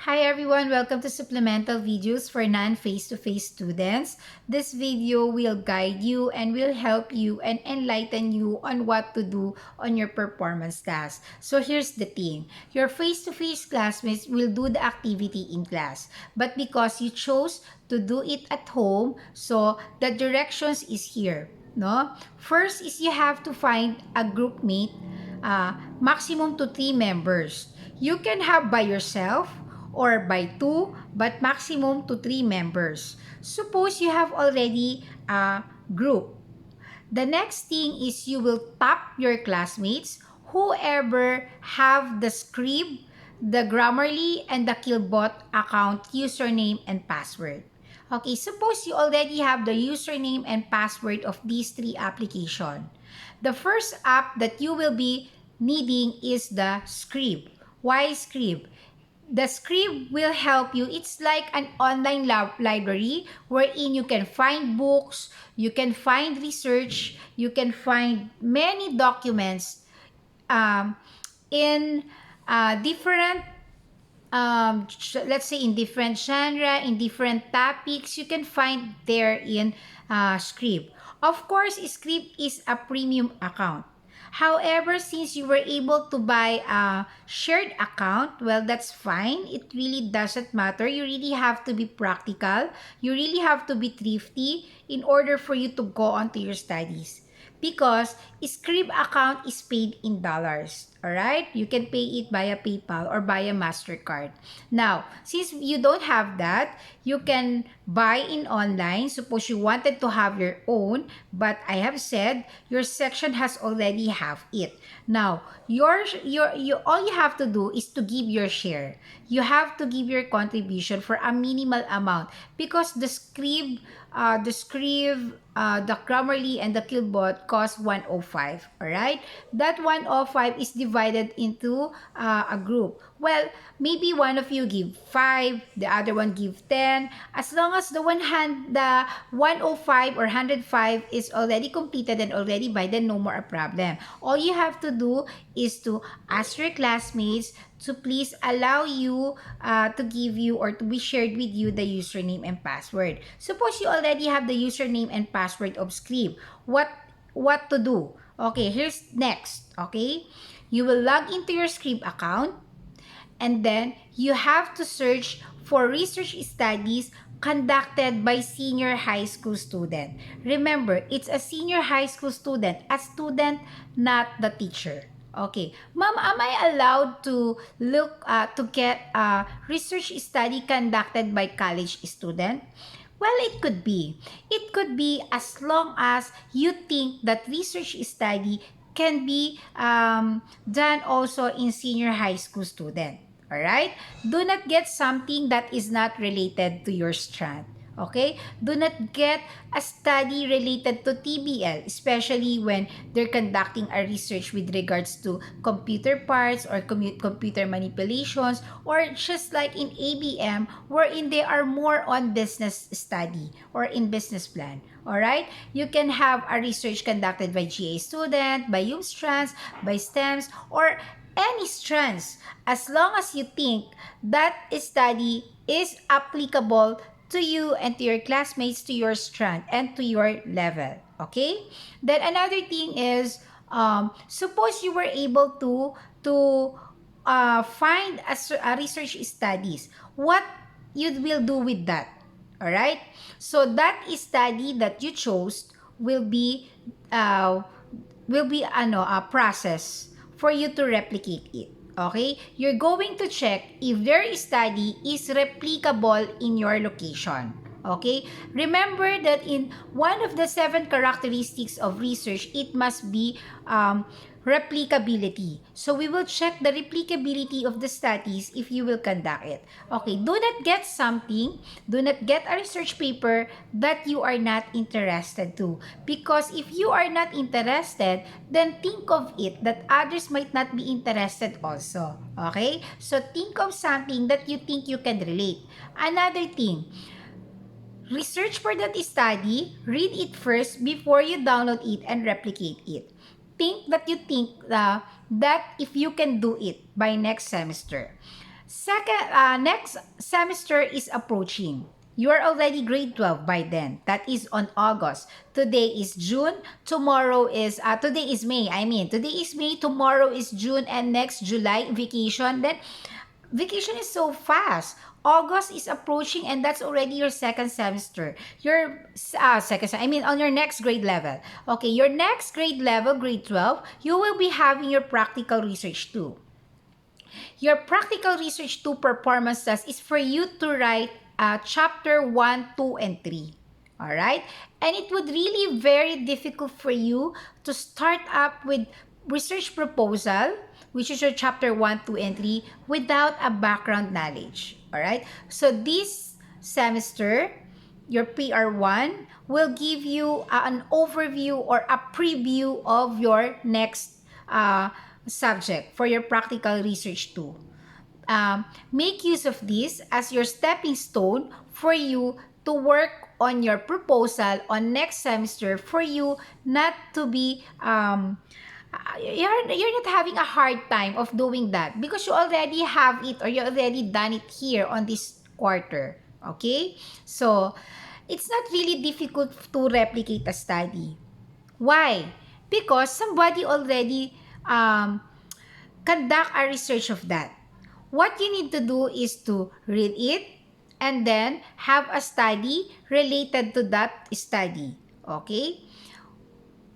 Hi everyone, welcome to Supplemental Videos for non-face-to-face students. This video will guide you and will help you and enlighten you on what to do on your performance task. So here's the thing. Your face-to-face classmates will do the activity in class. But because you chose to do it at home, so the directions is here. No? First is you have to find a group mate, maximum to 3 members. You can have by yourself or by 2, but maximum to 3 members. Suppose you have already a group. The next thing is you will tap your classmates, whoever have the Scrib, the Grammarly, and the Killbot account username and password. Okay, suppose you already have the username and password of these 3 applications. The first app that you will be needing is the Scrib. Why Scrib? The Scrib will help you. It's like an online library wherein you can find books, you can find research, you can find many documents in different, let's say in different genre, in different topics, you can find there in Scrib. Of course, Scrib is a premium account. However, since you were able to buy a shared account, well, that's fine. It really doesn't matter. You really have to be practical. You really have to be thrifty in order for you to go on to your studies. Because Scrib account is paid in dollars. Alright? You can pay it via PayPal or via MasterCard. Now, since you don't have that, you can buy in online. Suppose you wanted to have your own, but I have said your section has already have it. Now, all you have to do is to give your share. You have to give your contribution for a minimal amount because the Scrib, the Grammarly, and the Killbot cost 105. Alright? That 105 is divided into a group. Well, maybe one of you give 5, the other one give 10. As long as the 105 or 105 is already completed and already by, then no more a problem. All you have to do is to ask your classmates to please allow you to give you or to be shared with you the username and password. Suppose you already have the username and password of Scrib. What to do? Okay, here's next. Okay, you will log into your Scrib account and then you have to search for research studies conducted by senior high school student. Remember, it's a senior high school student, a student, not the teacher. Okay, ma'am, am I allowed to look to get a research study conducted by college student? Well, it could be. It could be as long as you think that research study can be done also in senior high school student. Alright? Do not get something that is not related to your strand. Okay? Do not get a study related to TBL, especially when they're conducting a research with regards to computer parts or computer manipulations, or just like in ABM, wherein they are more on business study or in business plan. Alright? You can have a research conducted by GA student, by strands, by STEMs, or any strands, as long as you think that study is applicable to you and to your classmates, to your strand, and to your level. Okay? Then another thing is, suppose you were able to find a research studies. What you will do with that? Alright? So that study that you chose will be a process for you to replicate it. Okay? You're going to check if their study is replicable in your location. Okay? Remember that in one of the 7 characteristics of research, it must be replicability. So we will check the replicability of the studies if you will conduct it. Okay, do not get something, do not get a research paper that you are not interested to. Because if you are not interested, then think of it that others might not be interested also. Okay? So think of something that you think you can relate. Another thing, research for that study, read it first before you download it and replicate it. Think that you think that if you can do it by next semester. Next semester is approaching. You are already grade 12 by then. That is on August. Today is June. Today is May. Today is May, tomorrow is June, and next July, vacation. Then, vacation is so fast. August is approaching, and that's already your second semester. On your next grade level. Okay, your next grade level, grade 12, you will be having your practical research too. Your practical research 2 performance test is for you to write chapter 1, 2, and 3. Alright? And it would really very difficult for you to start up with research proposal, which is your chapter 1, 2, and 3, without a background knowledge. Alright? So this semester, your PR1 will give you an overview or a preview of your next subject for your practical research too. Make use of this as your stepping stone for you to work on your proposal on next semester, for you not to be you're not having a hard time of doing that because you already have it or you already done it here on this quarter. Okay, so it's not really difficult to replicate a study. Why? Because somebody already conduct a research of that. What you need to do is to read it and then have a study related to that study. Okay?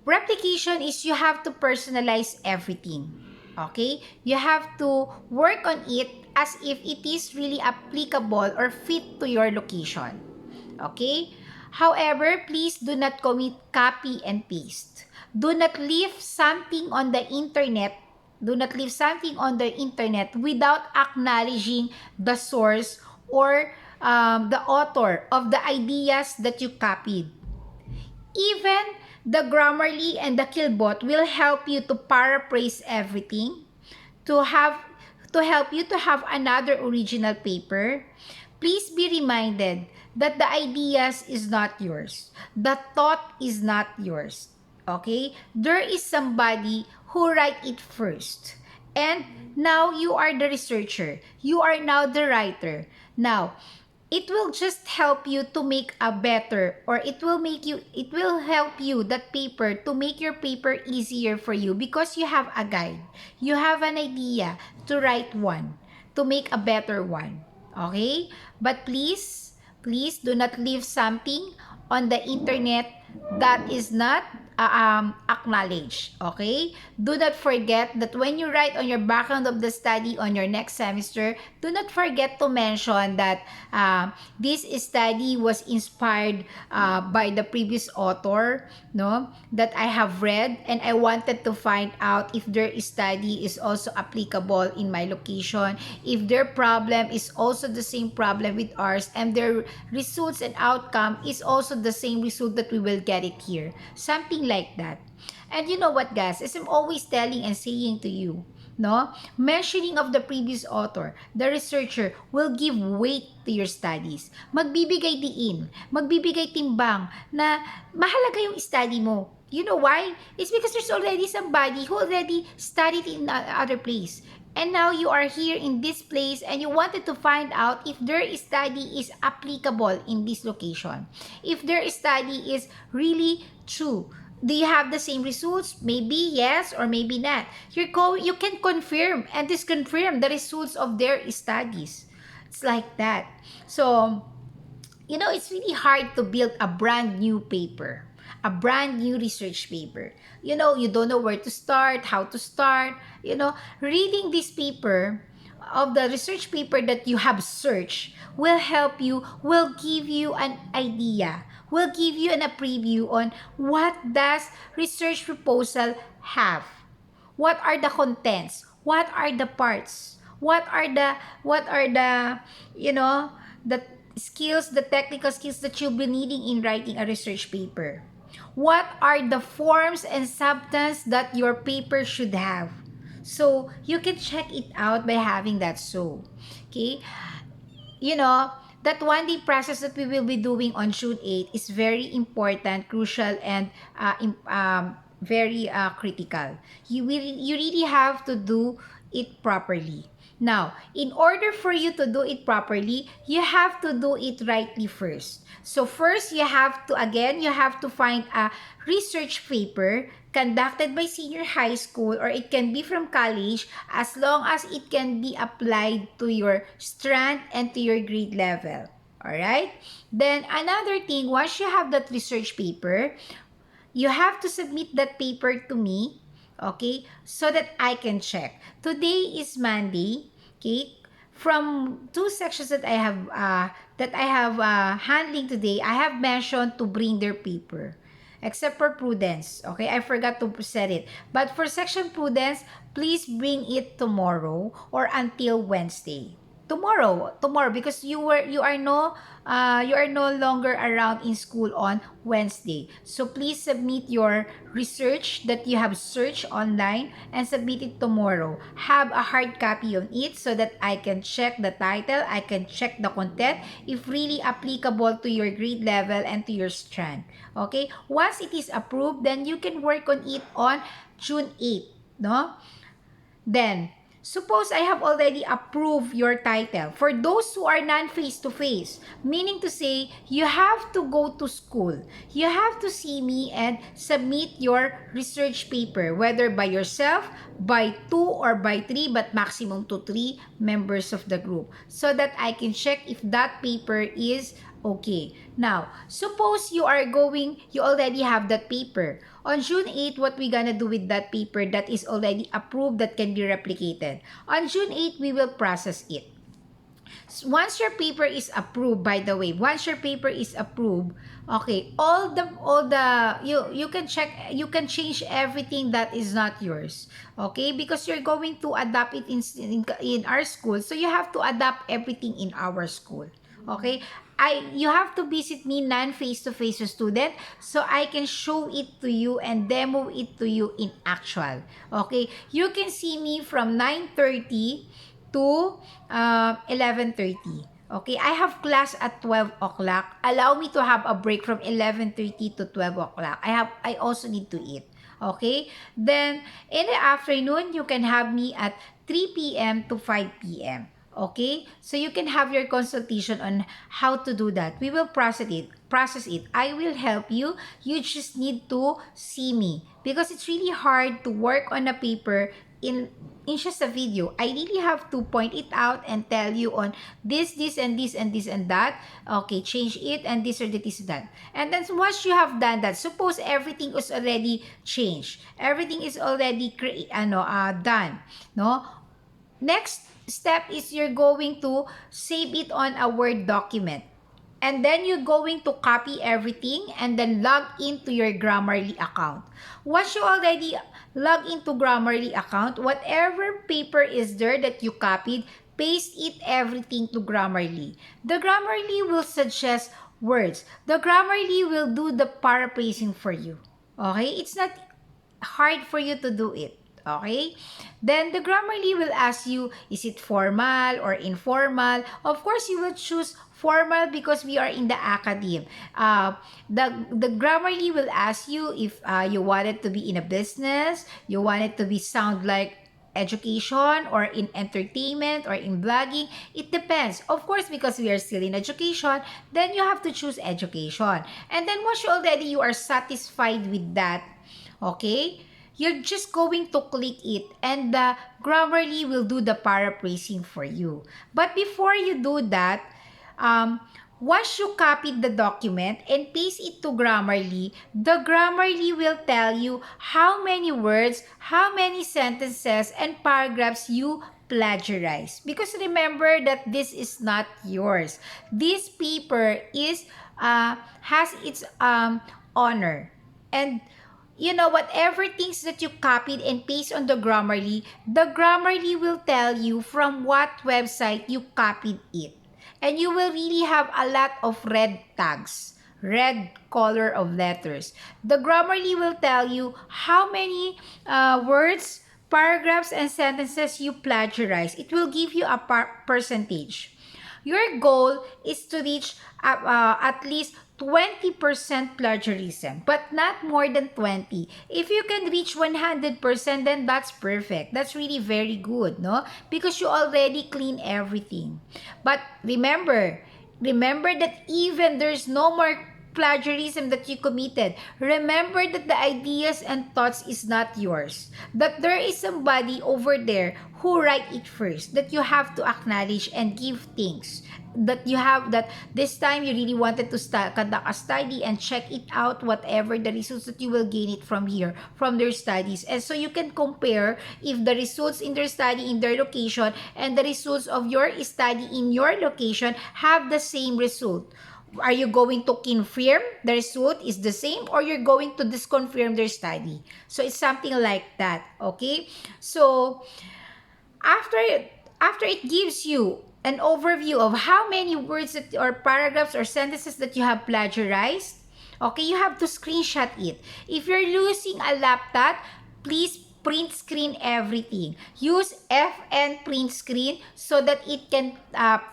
Replication is you have to personalize everything. Okay? You have to work on it as if it is really applicable or fit to your location. Okay? However, please do not commit copy and paste. Do not leave something on the internet. Do not leave something on the internet without acknowledging the source or the author of the ideas that you copied. Even the Grammarly and the Killbot will help you to paraphrase everything, to help you to have another original paper. Please be reminded that the ideas is not yours. The thought is not yours. Okay? There is somebody who write it first. And now you are the researcher. You are now the writer. Now, it will just help you to make a better, or it will help you, that paper, to make your paper easier for you because you have a guide. You have an idea to write one, to make a better one. Okay? But please do not leave something on the internet that is not acknowledged. Okay? Do not forget that when you write on your background of the study on your next semester, do not forget to mention that this study was inspired by the previous author, no, that I have read, and I wanted to find out if their study is also applicable in my location, if their problem is also the same problem with ours, and their results and outcome is also the same result that we will get it here. Something like that. And you know what, guys, as I'm always telling and saying to you, no, mentioning of the previous author, the researcher, will give weight to your studies. Magbibigay diin, magbibigay timbang na mahalaga yung study mo. You know why? It's because there's already somebody who already studied in other place. And now you are here in this place and you wanted to find out if their study is applicable in this location. If their study is really true. Do you have the same results? Maybe yes or maybe not. You can confirm and disconfirm the results of their studies. It's like that. So, you know, it's really hard to build a brand new paper, a brand new research paper. You know, you don't know where to start, how to start. You know, reading this paper, of the research paper that you have searched, will help you, will give you an idea, will give you a preview on what does research proposal have. What are the contents? What are the parts? What are the you know, the skills, the technical skills that you'll be needing in writing a research paper? What are the forms and substance that your paper should have? So you can check it out by having that. So, okay, you know, that 1 day process that we will be doing on June 8 is very important, crucial, and very critical. You really have to do it properly. Now, in order for you to do it properly, you have to do it rightly first. So first, you have to find a research paper conducted by senior high school, or it can be from college, as long as it can be applied to your strand and to your grade level. Alright? Then another thing, once you have that research paper, you have to submit that paper to me, okay, so that I can check. Today is Monday, okay. From two sections that I have handling today, I have mentioned to bring their paper. Except for Prudence, okay, I forgot to set it. But for section Prudence, please bring it tomorrow or until Wednesday. Tomorrow, because you are no longer around in school on Wednesday. So please submit your research that you have searched online and submit it tomorrow. Have a hard copy on it so that I can check the title, I can check the content if really applicable to your grade level and to your strand. Okay? Once it is approved, then you can work on it on June 8th, no? Then, suppose I have already approved your title. For those who are non-face-to-face, meaning to say, you have to go to school. You have to see me and submit your research paper, whether by yourself, by 2 or by 3, but maximum to 3 members of the group, so that I can check if that paper is okay. Now, suppose you already have that paper. On June 8, what we gonna do with that paper that is already approved that can be replicated? On June 8, we will process it. Once your paper is approved, by the way, okay, you can check, you can change everything that is not yours, okay, because you're going to adapt it in our school, so you have to adapt everything in our school, okay. You have to visit me non-face-to-face student so I can show it to you and demo it to you in actual. Okay, you can see me from 9:30 to 11:30. Okay, I have class at 12 o'clock. Allow me to have a break from 11:30 to 12 o'clock. I also need to eat. Okay, then in the afternoon, you can have me at 3 p.m. to 5 p.m. Okay, so you can have your consultation on how to do that. We will process it. I will help you. You just need to see me, because it's really hard to work on a paper in just a video. I really have to point it out and tell you on this and this and this and that. Okay, change it and this or this and that. And then once you have done that, suppose everything is already changed, everything is already done, no? Next step is you're going to save it on a Word document. And then you're going to copy everything and then log into your Grammarly account. Once you already log into Grammarly account, whatever paper is there that you copied, paste it everything to Grammarly. The Grammarly will suggest words. The Grammarly will do the paraphrasing for you. Okay? It's not hard for you to do it. Okay? Then the Grammarly will ask you, is it formal or informal? Of course, you will choose formal because we are in the academe. The Grammarly will ask you if you want it to be in a business, you want it to be sound like education or in entertainment or in blogging. It depends. Of course, because we are still in education, then you have to choose education. And then once you are satisfied with that, okay, you're just going to click it and the Grammarly will do the paraphrasing for you. But before you do that, once you copied the document and paste it to Grammarly, the Grammarly will tell you how many words, how many sentences, and paragraphs you plagiarize. Because remember that this is not yours. This paper has its honor. And you know, whatever things that you copied and paste on the Grammarly will tell you from what website you copied it. And you will really have a lot of red tags, red color of letters. The Grammarly will tell you how many words, paragraphs, and sentences you plagiarize. It will give you a percentage. Your goal is to reach at least 20% plagiarism, but not more than 20. If you can reach 100%, then that's perfect. That's really very good, no? Because you already clean everything. But remember that even there's no more plagiarism that you committed. Remember that the ideas and thoughts is not yours. That there is somebody over there who write it first. That you have to acknowledge and give thanks. That you have that this time you really wanted to conduct a study and check it out, whatever the results that you will gain it from here, from their studies. And so you can compare if the results in their study in their location and the results of your study in your location have the same result. Are you going to confirm the result is the same, or you're going to disconfirm their study? So it's something like that, okay? So after it gives you an overview of how many words that, or paragraphs or sentences that you have plagiarized, okay, you have to screenshot it. If you're using a laptop, please print screen everything. Use FN print screen so that it can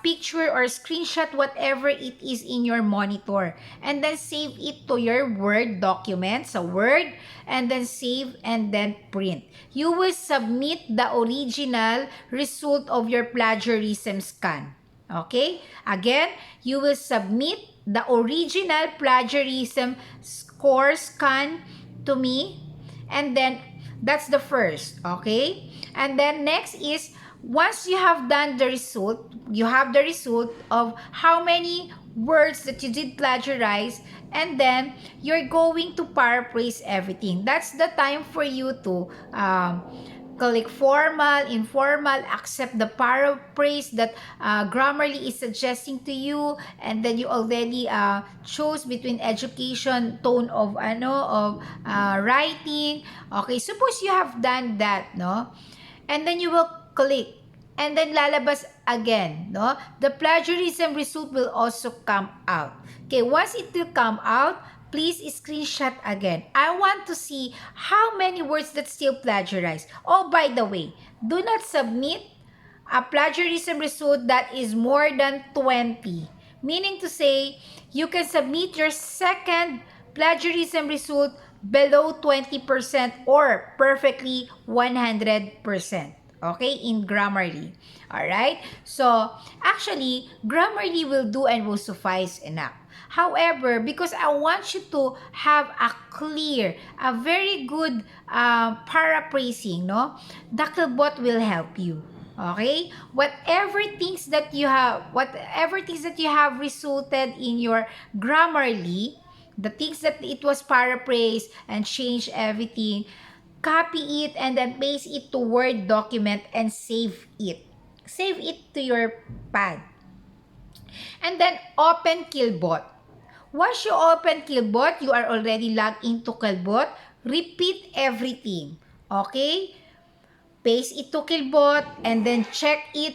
picture or screenshot whatever it is in your monitor. And then save it to your Word document. So Word, and then save and then print. You will submit the original result of your plagiarism scan. Okay? Again, you will submit the original plagiarism score scan to me, and then that's the first, okay? And then next is, once you have done the result, you have the result of how many words that you did plagiarize, and then you're going to paraphrase everything. That's the time for you to click formal, informal, accept the paraphrase that Grammarly is suggesting to you, and then you already chose between education, tone of writing. Okay, suppose you have done that, no? And then you will click, and then lalabas again, no? The plagiarism result will also come out. Okay, once it will come out, please screenshot again. I want to see how many words that still plagiarized. Oh, by the way, do not submit a plagiarism result that is more than 20. Meaning to say, you can submit your second plagiarism result below 20% or perfectly 100%. Okay, in Grammarly. Alright? So, actually, Grammarly will do and will suffice enough. However, because I want you to have a clear, a very good paraphrasing, no? Dakilbot will help you. Okay? Whatever things that you have resulted in your Grammarly, the things that it was paraphrased and changed everything, copy it and then paste it to Word document and save it. Save it to your pad. And then open Killbot. Once you open Killbot, you are already logged into Killbot. Repeat everything. Okay? Paste it to Killbot and then check it,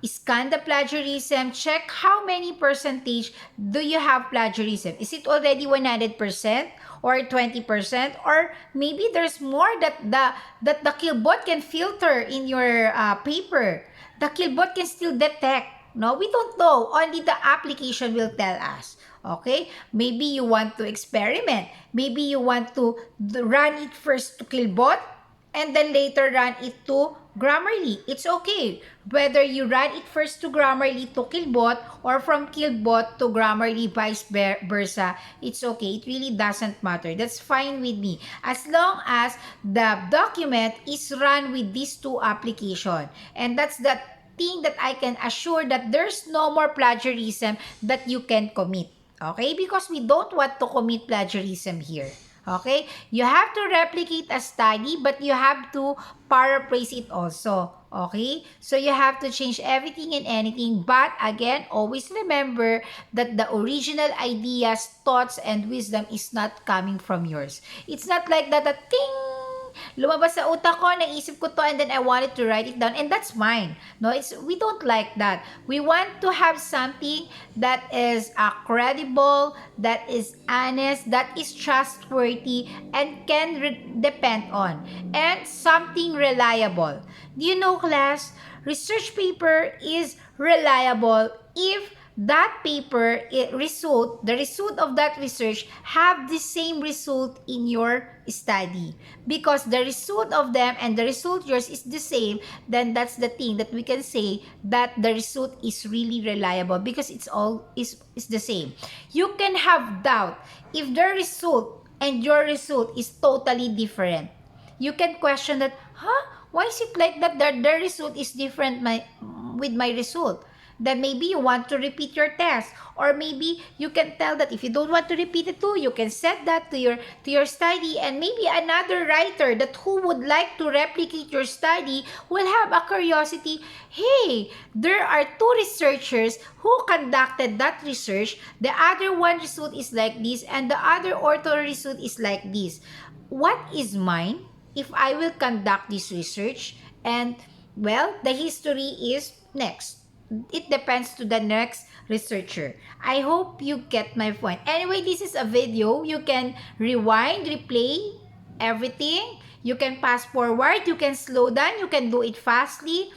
scan the plagiarism, check how many percentage do you have plagiarism. Is it already 100% or 20%, or maybe there's more that the Killbot can filter in your paper. The Killbot can still detect. No, we don't know. Only the application will tell us. Okay? Maybe you want to experiment. Maybe you want to run it first to Killbot and then later run it to Grammarly. It's okay. Whether you run it first to Grammarly to Killbot or from Killbot to Grammarly vice versa, it's okay. It really doesn't matter. That's fine with me. As long as the document is run with these two applications. And that's the thing that I can assure that there's no more plagiarism that you can commit. Okay? Because we don't want to commit plagiarism here. Okay? You have to replicate a study, but you have to paraphrase it also. Okay? So you have to change everything and anything. But again, always remember that the original ideas, thoughts, and wisdom is not coming from yours. It's not like that, ting! Lumabas sa utak ko, naisip ko to, and then I wanted to write it down, and that's mine. No, we don't like that. We want to have something that is credible, that is honest, that is trustworthy, and can depend on, and something reliable. Do you know, class? research paper is reliable if that paper the result of that research have the same result in your study. Because the result of them and the result yours is the same, then that's the thing that we can say that the result is really reliable because it's all is the same. You can have doubt if the result and your result is totally different. You can question that, why is it like that? The result is different with my result. Then maybe you want to repeat your test, or maybe you can tell that if you don't want to repeat it too, you can set that to your study, and maybe another writer that who would like to replicate your study will have a curiosity. Hey, there are two researchers who conducted that research. The other one result is like this, and the other author result is like this. What is mine if I will conduct this research? And well, the history is next. It depends to the next researcher. I hope you get my point. Anyway, this is a video. You can rewind, replay everything. You can fast forward. You can slow down. You can do it fastly.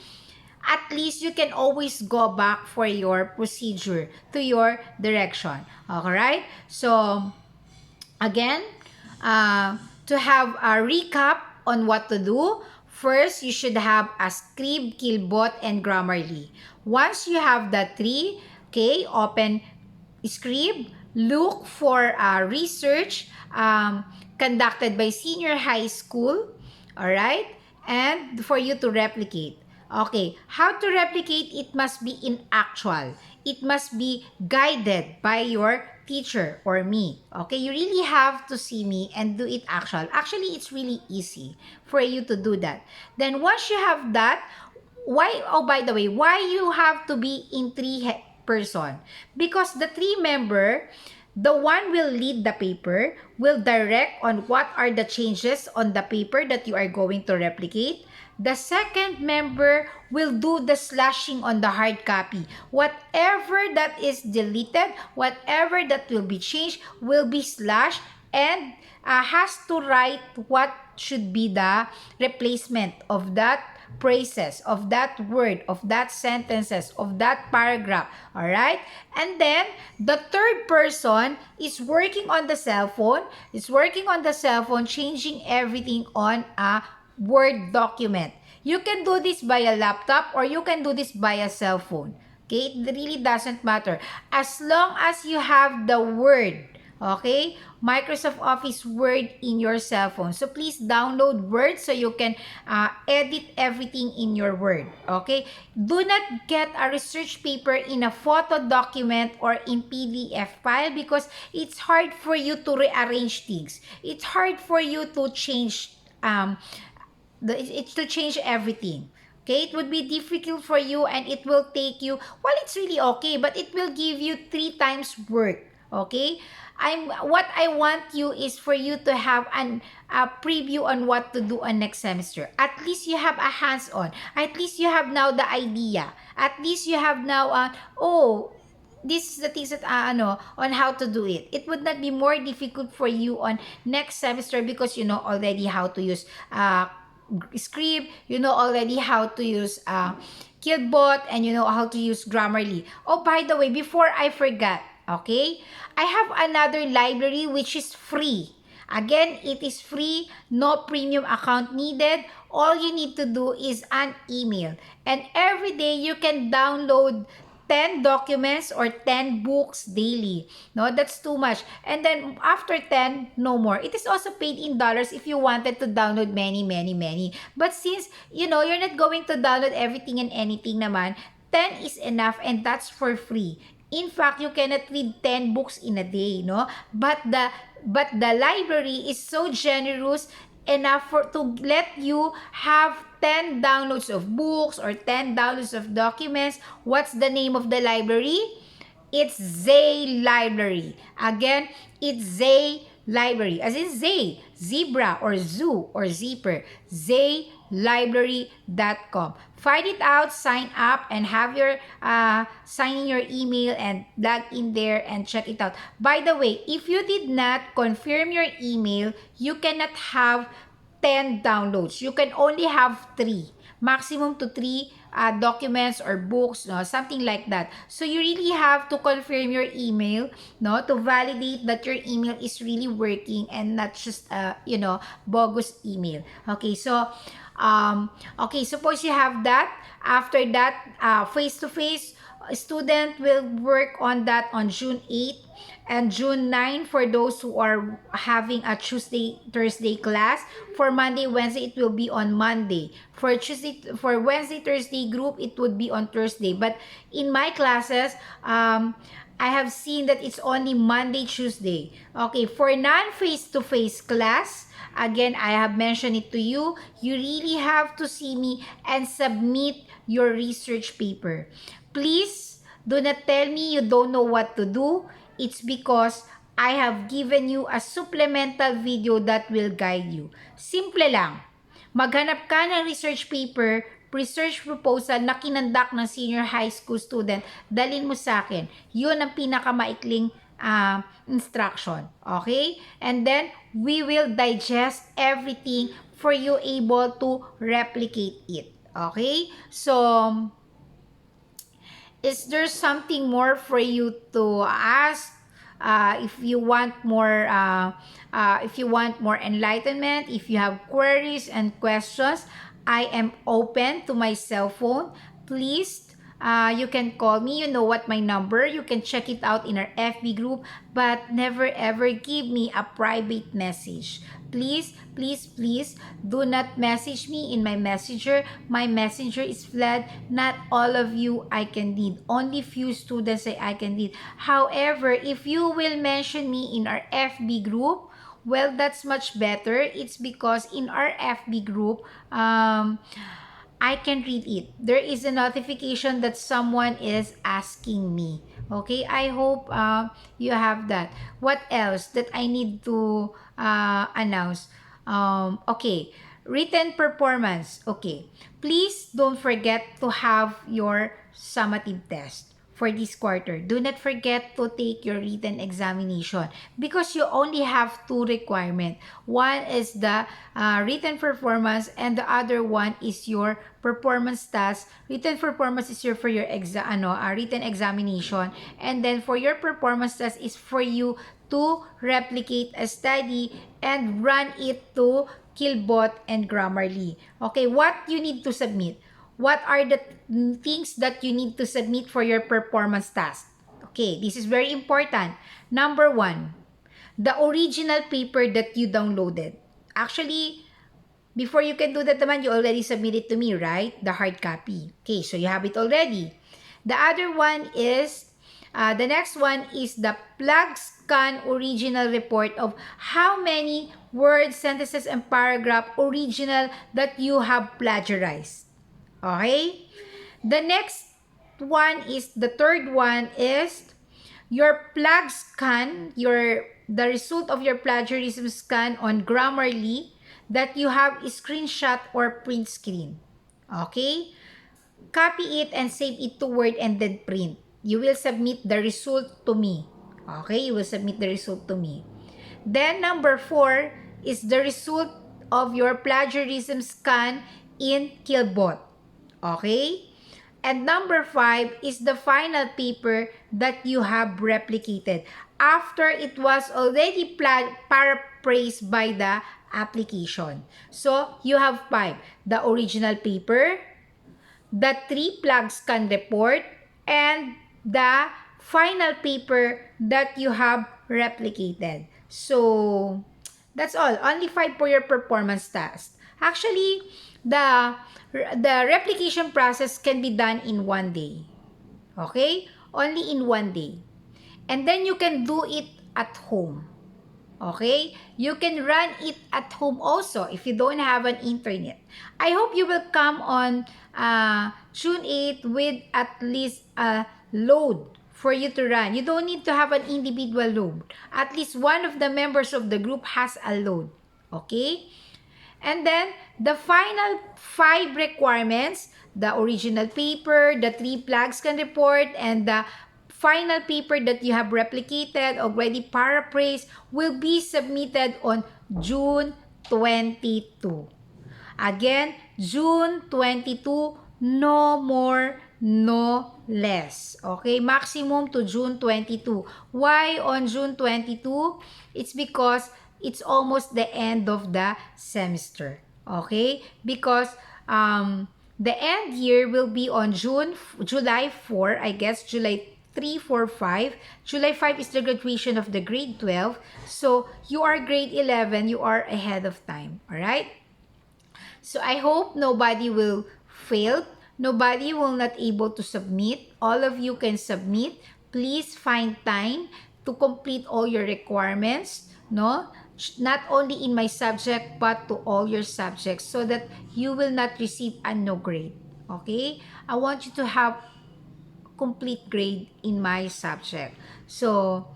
At least you can always go back for your procedure to your direction. Alright? So, again, to have a recap on what to do, first, you should have a scribe, killbot, and Grammarly. Once you have the three, okay, open scribe, look for research conducted by senior high school, all right, and for you to replicate. Okay, how to replicate? It must be in actual. It must be guided by your teacher or me. Okay, you really have to see me and do it actual. Actually, it's really easy for you to do that. Then once you have that, by the way, why you have to be in person? Because the three member, the one will lead the paper, will direct on what are the changes on the paper that you are going to replicate. The second member will do the slashing on the hard copy. Whatever that is deleted, whatever that will be changed, will be slashed and has to write what should be the replacement of that phrases, of that word, of that sentences, of that paragraph. All right? And then, the third person is working on the cell phone, changing everything on a Word document. You can do this by a laptop or you can do this by a cell phone. Okay? It really doesn't matter. As long as you have the Word, okay? Microsoft Office Word in your cell phone. So please download Word so you can edit everything in your Word. Okay? Do not get a research paper in a photo document or in PDF file because it's hard for you to rearrange things. It's hard for you to change it's to change everything. Okay, it would be difficult for you and it will take you, well, it's really okay, but it will give you 3 times work. Okay, what I want you is for you to have a preview on what to do on next semester. At least you have a hands-on. At least you have now the idea. At least you have now this is the things that on how to do it. It would not be more difficult for you on next semester because you know already how to use script, you know already how to use Killbot, and you know how to use Grammarly. Oh, by the way, before I forgot, okay, I have another library which is free. Again, it is free, no premium account needed. All you need to do is an email, and every day you can download 10 documents or 10 books daily. No, that's too much. And then after 10, no more. It is also paid in dollars if you wanted to download many. But since, you know, you're not going to download everything and anything naman, 10 is enough and that's for free. In fact, you cannot read 10 books in a day, no? But the library is so generous enough to let you have 10 downloads of books or 10 downloads of documents. What's the name of the library? It's Zay Library. Again, it's Zay Library. As in Zay, zebra or zoo or zipper. ZayLibrary.com. Find it out, sign up, and have your sign in your email and log in there and check it out. By the way, if you did not confirm your email, you cannot have 10 downloads. You can only have 3. Maximum to 3 documents or books, no, something like that. So you really have to confirm your email, no, to validate that your email is really working and not just bogus email. Okay, so okay, suppose you have that. After that, face to face, student will work on that on June 8th and June 9 for those who are having a Tuesday, Thursday class. For Monday, Wednesday, it will be on Monday. For Wednesday, Thursday group, it would be on Thursday. But in my classes, I have seen that it's only Monday, Tuesday. Okay, for non-face-to-face class, again, I have mentioned it to you, you really have to see me and submit your research paper. Please do not tell me you don't know what to do. It's because I have given you a supplemental video that will guide you. Simple lang. Maghanap ka ng research paper, research proposal na kinandak ng senior high school student, dalhin mo sa akin. Yun ang pinakamaikling instruction. Okay? And then, we will digest everything for you able to replicate it. Okay? So, is there something more for you to ask? If you want more enlightenment, if you have queries and questions, I am open to my cell phone. Please, you can call me. You know what my number. You can check it out in our FB group, but never ever give me a private message. Please, please, please do not message me in my messenger. My messenger is flooded. Not all of you I can read. Only few students I can read. However, if you will mention me in our FB group, well, that's much better. It's because in our FB group, I can read it. There is a notification that someone is asking me. Okay, I hope you have that. What else that I need to announce? Okay, written performance. Okay, please don't forget to have your summative test for this quarter. Do not forget to take your written examination because you only have two requirements. One is the written performance and the other one is your performance task. Written performance is for your written examination, and then for your performance test is for you to replicate a study and run it to Killbot and Grammarly. Okay, what you need to submit? What are the things that you need to submit for your performance task? Okay, this is very important. Number 1, the original paper that you downloaded. Actually, before you can do that naman, you already submitted to me, right? The hard copy. Okay, so you have it already. The other one is, the next one is the plug scan original report of how many words, sentences, and paragraph original that you have plagiarized. Okay? The next one is, the third one is your plug scan, the result of your plagiarism scan on Grammarly that you have screenshot or print screen. Okay? Copy it and save it to Word and then print. You will submit the result to me. Okay? You will submit the result to me. Then number 4 is the result of your plagiarism scan in Killbot. Okay? And number 5 is the final paper that you have replicated after it was already paraphrased by the application. So, you have 5. The original paper, the 3 plug scan report, and the final paper that you have replicated. So, that's all. Only 5 for your performance task. Actually, the replication process can be done in 1 day. Okay? Only in 1 day. And then you can do it at home. Okay? You can run it at home also if you don't have an internet. I hope you will come on June 8th with at least a load for you to run. You don't need to have an individual load. At least one of the members of the group has a load. Okay? And then, the final 5 requirements, the original paper, the 3 plug scan report, and the final paper that you have replicated, already paraphrased, will be submitted on June 22. Again, June 22, No more, no less. Okay? Maximum to June 22. Why on June 22? It's because it's almost the end of the semester. Okay? Because the end year will be on July 4, I guess, July 3, 4, 5. July 5 is the graduation of the grade 12. So, you are grade 11, you are ahead of time. Alright? So I hope nobody will fail. Nobody will not able to submit. All of you can submit. Please find time to complete all your requirements, no? Not only in my subject but to all your subjects so that you will not receive a no grade. Okay? I want you to have complete grade in my subject. So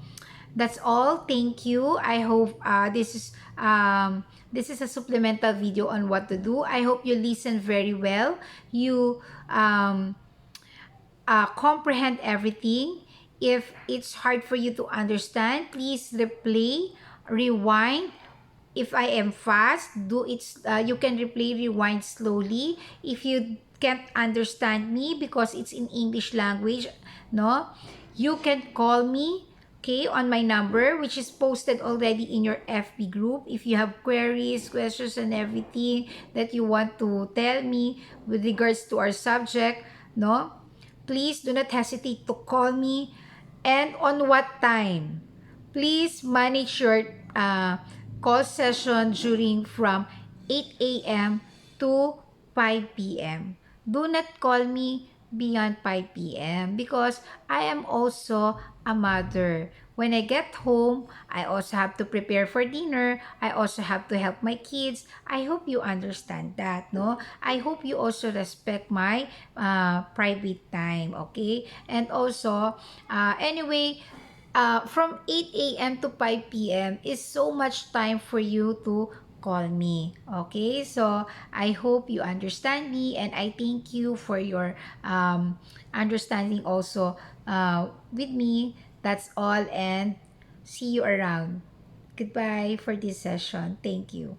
that's all. Thank you. I hope this is a supplemental video on what to do. I hope you listen very well. You comprehend everything. If it's hard for you to understand, please replay, rewind. If I am fast, do it. You can replay, rewind slowly. If you can't understand me because it's in English language, no, you can call me. Okay, on my number, which is posted already in your FB group. If you have queries, questions, and everything that you want to tell me with regards to our subject, no, please do not hesitate to call me. And on what time? Please manage your call session during from 8 a.m. to 5 p.m. Do not call me beyond 5 p.m. because I am also a mother. When I get home, I also have to prepare for dinner. I also have to help my kids. I hope you understand that, no? I hope you also respect my private time, okay? And also, anyway, from 8 a.m. to 5 p.m. is so much time for you to call me. Okay? So, I hope you understand me and I thank you for your understanding also with me. That's all and see you around. Goodbye for this session. Thank you.